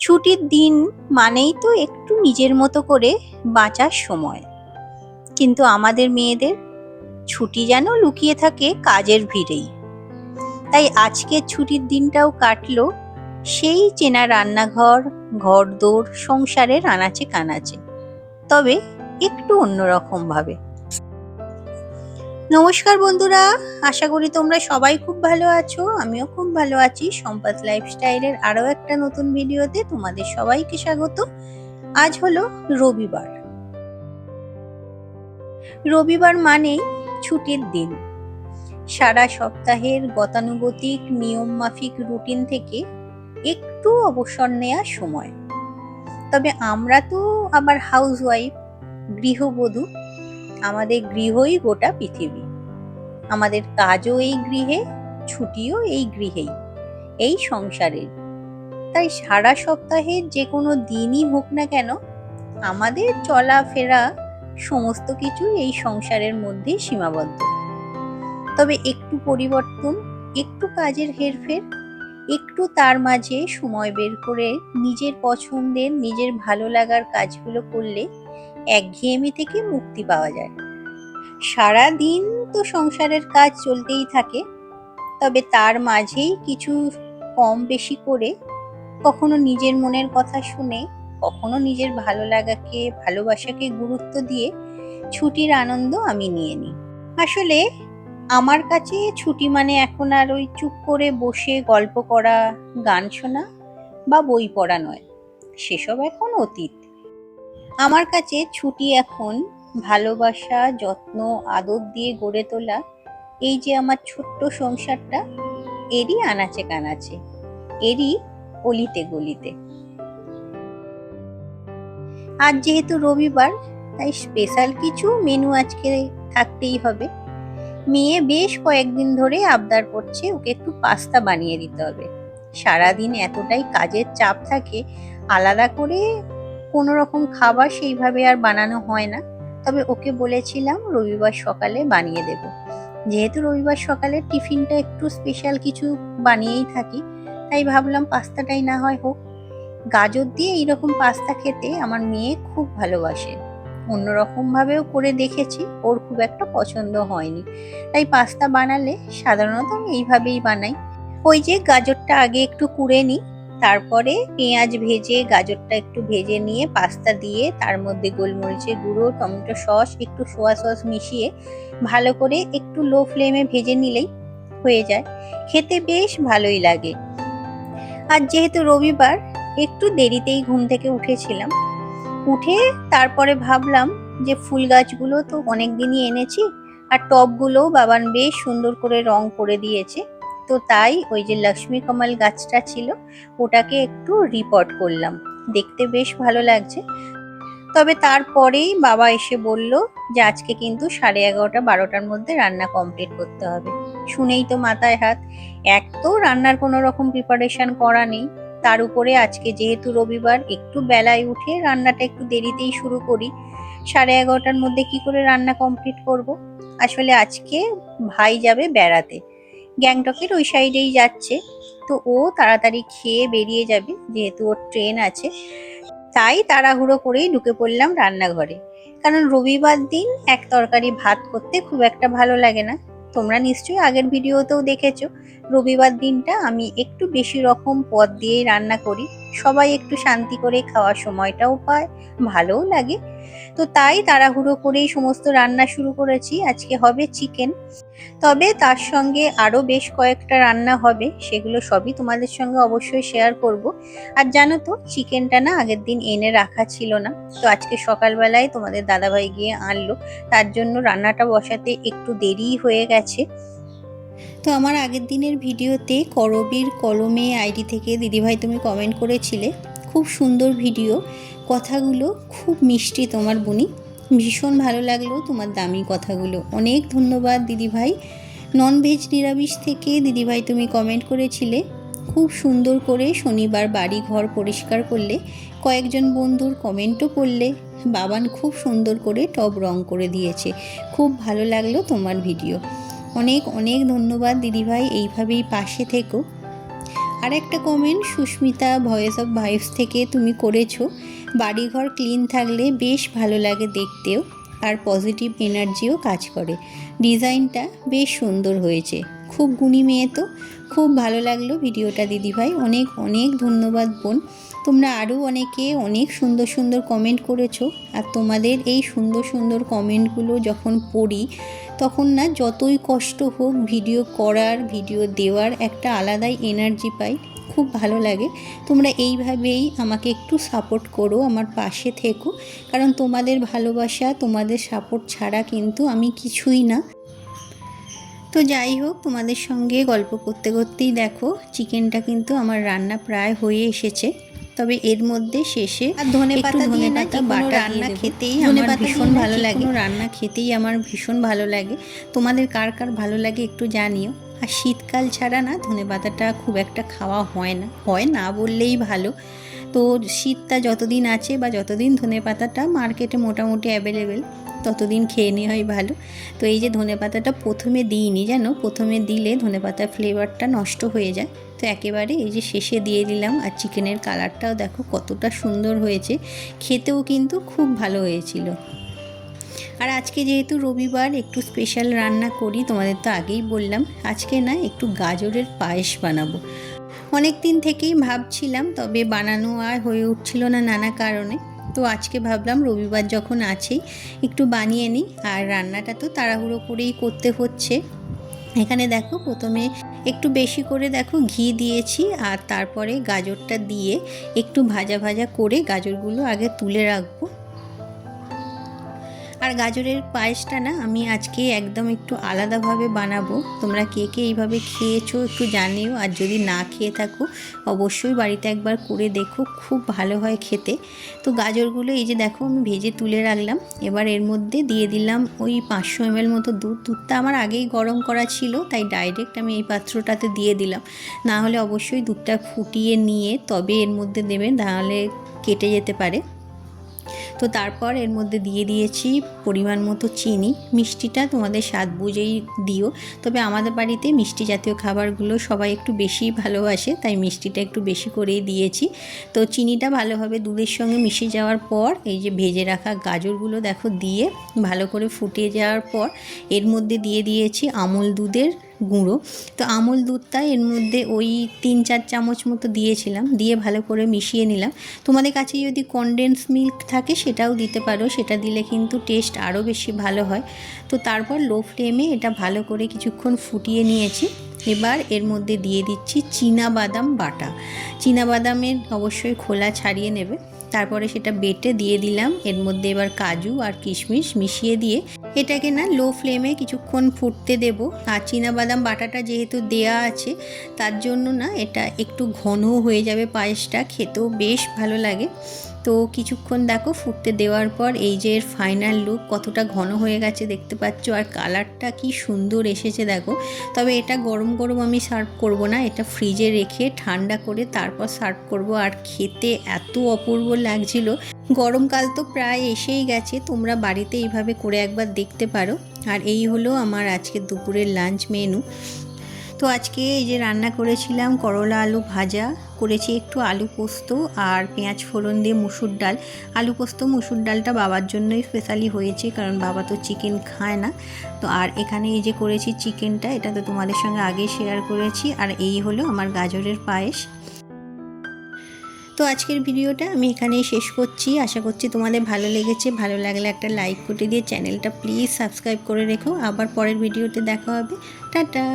ছুটির দিন মানেই তো একটু নিজের মতো করে বাঁচার সময়। কিন্তু আমাদের মেয়েদের ছুটি যেন লুকিয়ে থাকে কাজের ভিড়েই। তাই আজকের ছুটির দিনটাও কাটলো সেই চেনা রান্নাঘর, ঘরদোর, সংসারের আনাচে কানাচে, তবে একটু অন্যরকম ভাবে। নমস্কার বন্ধুরা, আশা করি তোমরা সবাই খুব ভালো আছো। আমিও খুব ভালো আছি। সম্পাস লাইফস্টাইলের আরো একটা নতুন ভিডিওতে তোমাদের সবাইকে স্বাগত। আজ হলো রবিবার। রবিবার মানেই ছুটির দিন। সারা সপ্তাহের গতানুগতিক নিয়ম মাফিক রুটিন থেকে একটু অবসর নেওয়ার সময়। তবে আমরা তো আবার হাউসওয়াইফ, গৃহবধূ। আমাদের গৃহই গোটা পৃথিবী। আমাদের কাজও এই গৃহে, ছুটিও এই গৃহেই, এই সংসারের। তাই সারা সপ্তাহের যে কোনো দিনই হোক না কেন, আমাদের চলাফেরা সমস্ত কিছু এই সংসারের মধ্যেই সীমাবদ্ধ। তবে একটু পরিবর্তন, একটু কাজের হেরফের, একটু তার মাঝে সময় বের করে নিজের পছন্দের, নিজের ভালো লাগার কাজগুলো করলে একঘেয়েমি থেকে মুক্তি পাওয়া যায়। সারা দিন তো সংসারের কাজ চলতেই থাকে, তবে তার মাঝেই কিছু কম বেশি করে কখনো নিজের মনের কথা শুনে, কখনো নিজের ভালো লাগাকে, ভালোবাসাকে গুরুত্ব দিয়ে ছুটির আনন্দ আমি নিয়ে নিই। আসলে আমার কাছে ছুটি মানে এখন আর ওই চুপ করে বসে গল্প করা, গান শোনা বা বই পড়া নয়। সেসব এখন অতীত। আমার কাছে ছুটি এখন ভালোবাসা, যত্ন, আদর দিয়ে গড়ে তোলা এই যে আমার ছোট্ট সংসারটা, এরই আনাচে কানাচে, এরই অলিতে গলিতে। আজ যেহেতু রবিবার, তাই স্পেশাল কিছু মেনু আজকে থাকতেই হবে। মেয়ে বেশ কয়েকদিন ধরে আবদার করছে ওকে একটু পাস্তা বানিয়ে দিতে হবে। সারাদিন এতটাই কাজের চাপ থাকে, আলাদা করে কোনো রকম খাবার সেইভাবে আর বানানো হয় না। তবে ওকে বলেছিলাম রবিবার সকালে বানিয়ে দেব। যেহেতু রবিবার সকালে টিফিনটা একটু স্পেশাল কিছু বানিয়েই থাকি, তাই ভাবলাম পাস্তাটাই না হয় হোক। গাজর দিয়ে এইরকম পাস্তা খেতে আমার মেয়ে খুব ভালোবাসে। অন্যরকম ভাবেও করে দেখেছি, ওর খুব একটা পছন্দ হয়নি। তাই পাস্তা বানালে সাধারণত আমি এইভাবেই বানাই। ওই যে গাজরটা আগে একটু কুড়ে নিই, তারপরে পেঁয়াজ ভেজে, গাজরটা একটু ভেজে নিয়ে পাস্তা দিয়ে তার মধ্যে গোলমরিচের গুঁড়ো, টমেটো সস, একটু সোয়া সস মিশিয়ে ভালো করে একটু লো ফ্লেমে ভেজে নিলেই হয়ে যায়। খেতে বেশ ভালোই লাগে। আর যেহেতু রবিবার, একটু দেরিতেই ঘুম থেকে উঠেছিলাম। উঠে তারপরে ভাবলাম যে ফুল গাছগুলো তো অনেকদিনই এনেছি, আর টবগুলোও বাবান বেশ সুন্দর করে রং করে দিয়েছে। তো তাই ওই যে লক্ষ্মী কমল গাছটা ছিল, ওটাকে একটু রিপোর্ট করলাম। দেখতে বেশ ভালো লাগছে। তবে তারপরেই বাবা এসে বলল যে আজকে কিন্তু 11:30-12টার মধ্যে রান্না কমপ্লিট করতে হবে। শুনেই তো মাথায় হাত। এক তো রান্নার কোনো রকম প্রিপারেশন করা নেই, তার উপরে আজকে যেহেতু রবিবার, একটু বেলায় উঠে রান্নাটা একটু দেরিতেই শুরু করি। 11:30টার মধ্যে কি করে রান্না কমপ্লিট করব? আসলে আজকে ভাই যাবে বেড়াতে, গ্যাংটকের ওই সাইডেই যাচ্ছে। তো ও তাড়াতাড়ি খেয়ে বেরিয়ে যাবে, যেহেতু ওর ট্রেন আছে। তাই তাড়াহুড়ো করেই ঢুকে পড়লাম রান্নাঘরে। কারণ রবিবার দিন এক তরকারি ভাত করতে খুব একটা ভালো লাগে না। তোমরা নিশ্চয়ই আগের ভিডিওতেও দেখেছো, রবিবার দিনটা আমি একটু বেশি রকম পদ দিয়েই রান্না করি। সবাই একটু শান্তি করে খাওয়ার সময়টাও পায়, ভালোও লাগে। তো তাই তাড়াহুড়ো করেই সমস্ত রান্না শুরু করেছি। আজকে হবে চিকেন, তবে তার সঙ্গে আরো বেশ কয়েকটা রান্না হবে, সেগুলো সবই তোমাদের সঙ্গে অবশ্যই শেয়ার করব। আর জানো তো, চিকেনটা না আগের দিন এনে রাখা ছিল না, তো আজকে সকালবেলায় তোমাদের দাদাভাই গিয়ে আনলো। তার জন্য রান্নাটা বসাতে একটু দেরি হয়ে গেছে। তো আমার আগের দিনের ভিডিওতে করবীর কলমে আইডি থেকে দিদিভাই তুমি কমেন্ট করেছিলে, খুব সুন্দর ভিডিও, কথাগুলো খুব মিষ্টি তোমার বুনি, ভীষণ ভালো লাগলো তোমার দামি কথাগুলো। অনেক ধন্যবাদ দিদিভাই। ননভেজ নিরামিষ থেকে দিদিভাই তুমি কমেন্ট করেছিলে, খুব সুন্দর করে শনিবার বাড়ি ঘর পরিষ্কার করলে, কয়েকজন বন্ধুর কমেন্টও করলে, বাবান খুব সুন্দর করে টব রং করে দিয়েছে। খুব ভালো লাগলো তোমার ভিডিও। অনেক অনেক ধন্যবাদ দিদিভাই, এইভাবেই পাশে থেকো। আর একটা comment Susmita voice of vibes থেকে তুমি করেছো, বাড়িঘর ক্লিন থাকলে বেশ ভালো লাগে দেখতেও, আর পজিটিভ এনার্জিও কাজ করে। ডিজাইনটা বেশ সুন্দর হয়েছে, খুব গুণী মেয়ে তো। খুব ভালো লাগলো ভিডিওটা দিদিভাই, অনেক অনেক ধন্যবাদ বোন। তোমরা আরও অনেকে অনেক সুন্দর সুন্দর কমেন্ট করেছো, আর তোমাদের এই সুন্দর সুন্দর কমেন্টগুলো যখন পড়ি তখন না যতই কষ্ট হোক ভিডিও করার, ভিডিও দেওয়ার একটা আলাদাই এনার্জি পাই, খুব ভালো লাগে। তোমরা এইভাবেই আমাকে একটু সাপোর্ট করো, আমার পাশে থেকো, কারণ তোমাদের ভালোবাসা, তোমাদের সাপোর্ট ছাড়া কিন্তু আমি কিছুই না। তো যাই হোক, তোমাদের সঙ্গে গল্প করতে করতেই দেখো চিকেনটা কিন্তু আমার রান্না প্রায় হয়ে এসেছে। তবে এর মধ্যে শেষে আর ধনেপাতা বাটা রান্না খেতেই আমার ভীষণ ভালো লাগে, রান্না খেতেই আমার ভীষণ ভালো লাগে। তোমাদের কার কার ভালো লাগে একটু জানিও। আর শীতকাল ছাড়া না ধনেপাতাটা খুব একটা খাওয়া হয় না বললেই ভালো। তো শীতটা যতদিন আছে বা যতদিন ধনেপাতাটা মার্কেটে মোটামুটি অ্যাভেলেবেল, ততদিন খেয়ে নেওয়াই ভালো। তো এই যে ধনেপাতাটা প্রথমে দিইনি, জানো, প্রথমে দিলে ধনেপাতার ফ্লেভারটা নষ্ট হয়ে যায়। তো একেবারে এই যে শেষে দিয়ে দিলাম। আর চিকেনের কালারটাও দেখো কতটা সুন্দর হয়েছে, খেতেও কিন্তু খুব ভালো হয়েছিল। আর আজকে যেহেতু রবিবার একটু স্পেশাল রান্না করি, তোমাদের তো আগেই বললাম। আজকে না একটু গাজরের পায়েস বানাবো। অনেক দিন থেকেই ভাবছিলাম, তবে বানানো আর হয়ে উঠছিল না নানা কারণে। তো আজকে ভাবলাম রবিবার যখন আছেই একটু বানিয়ে নিই। আর রান্নাটা তো তাড়াহুড়ো করেই করতে হচ্ছে। এখানে দেখো প্রথমে একটু বেশি করে দেখো ঘি দিয়েছি, আর তারপরে গাজরটা দিয়ে একটু ভাজা ভাজা করে গাজরগুলো আগে তুলে রাখবো। আর গাজরের পায়েসটা না আমি আজকে একদম একটু আলাদাভাবে বানাবো। তোমরা কে কে এইভাবে খেয়েছো একটু জানিও, আর যদি না খেয়ে থাকো অবশ্যই বাড়িতে একবার করে দেখো, খুব ভালো হয় খেতে। তো গাজরগুলো এই যে দেখো আমি ভেজে তুলে রাখলাম। এবার এর মধ্যে দিয়ে দিলাম ওই 500 ml মতো দুধটা আমার আগেই গরম করা ছিল, তাই ডাইরেক্ট আমি এই পাত্রটাতে দিয়ে দিলাম। না হলে অবশ্যই দুধটা ফুটিয়ে নিয়ে তবে এর মধ্যে দেবেন, তাহলে কেটে যেতে পারে। তো তারপর এর মধ্যে দিয়ে দিয়েছি পরিমাণ মতো চিনি। মিষ্টিটা তোমাদের স্বাদ বুঝেই দিও, তবে আমাদের বাড়িতে মিষ্টি জাতীয় খাবারগুলো সবাই একটু বেশি ভালোবাসে, তাই মিষ্টিটা একটু বেশি করেই দিয়েছি। তো চিনিটা ভালোভাবে দুধের সঙ্গে মিশে যাওয়ার পর এই যে ভেজে রাখা গাজরগুলো দেখো দিয়ে ভালো করে ফুটিয়ে যাওয়ার পর এর মধ্যে দিয়ে দিয়েছি আমুল দুধের গুঁড়ো। তো আমুল দুধটা এর মধ্যে ওই 3-4 চামচ মতো দিয়েছিলাম, দিয়ে ভালো করে মিশিয়ে নিলাম। তোমাদের কাছে যদি কনডেন্স মিল্ক থাকে সেটাও দিতে পারো, সেটা দিলে কিন্তু টেস্ট আরও বেশি ভালো হয়। তো তারপর লো ফ্লেমে এটা ভালো করে কিছুক্ষণ ফুটিয়ে নিয়েছি। এবার এর মধ্যে দিয়ে দিচ্ছি চীনাবাদাম বাটা। চীনাবাদামের অবশ্যই খোলা ছাড়িয়ে নেবে। তারপরে সেটা বেটে দিয়ে দিলাম এর মধ্যে। এবার কাজু আর কিশমিশ মিশিয়ে দিয়ে এটাকে না লো ফ্লেমে কিছুক্ষণ ফুটতে দেব। আর চীনাবাদাম বাটাটা যেহেতু দেয়া আছে তার জন্য না এটা একটু ঘনও হয়ে যাবে, পায়েসটা খেতেও বেশ ভালো লাগে। তো কিছুক্ষণ দেখো ফুটতে দেওয়ার পর এই যে এর ফাইনাল লুক কতটা ঘন হয়ে গেছে দেখতে পাচ্ছ, আর কালারটা কি সুন্দর এসেছে দেখো। তবে এটা গরম গরম আমি সার্ভ করব না, এটা ফ্রিজে রেখে ঠান্ডা করে তারপর সার্ভ করব। আর খেতে এত অপূর্ব লাগছিল। গরমকাল তো প্রায় এসেই গেছে, তোমরা বাড়িতে এইভাবে করে একবার দেখতে পারো। আর এই হলো আমার আজকে দুপুরের লাঞ্চ মেনু। তো আজকে এই যে রান্না করেছিলাম করলা আলু ভাজা, করেছি একটু আলু পোস্ত আর পেঁয়াজ ফোড়ন দিয়ে মুসুর ডাল। আলু পোস্ত মুসুর ডালটা বাবার জন্যই স্পেশালি হয়েছে, কারণ বাবা তো চিকেন খায় না। তো আর এখানে এই যে করেছি চিকেনটা, এটা তো তোমাদের সঙ্গে আগে শেয়ার করেছি। আর এই হলো আমার গাজরের পায়েস। তো আজকের ভিডিওটা আমি এখানেই শেষ করছি। আশা করছি তোমাদের ভালো লেগেছে। ভালো লাগলে একটা লাইক করে দিয়ে চ্যানেলটা প্লিজ সাবস্ক্রাইব করে রেখো। আবার পরের ভিডিওতে দেখা হবে। টাটা।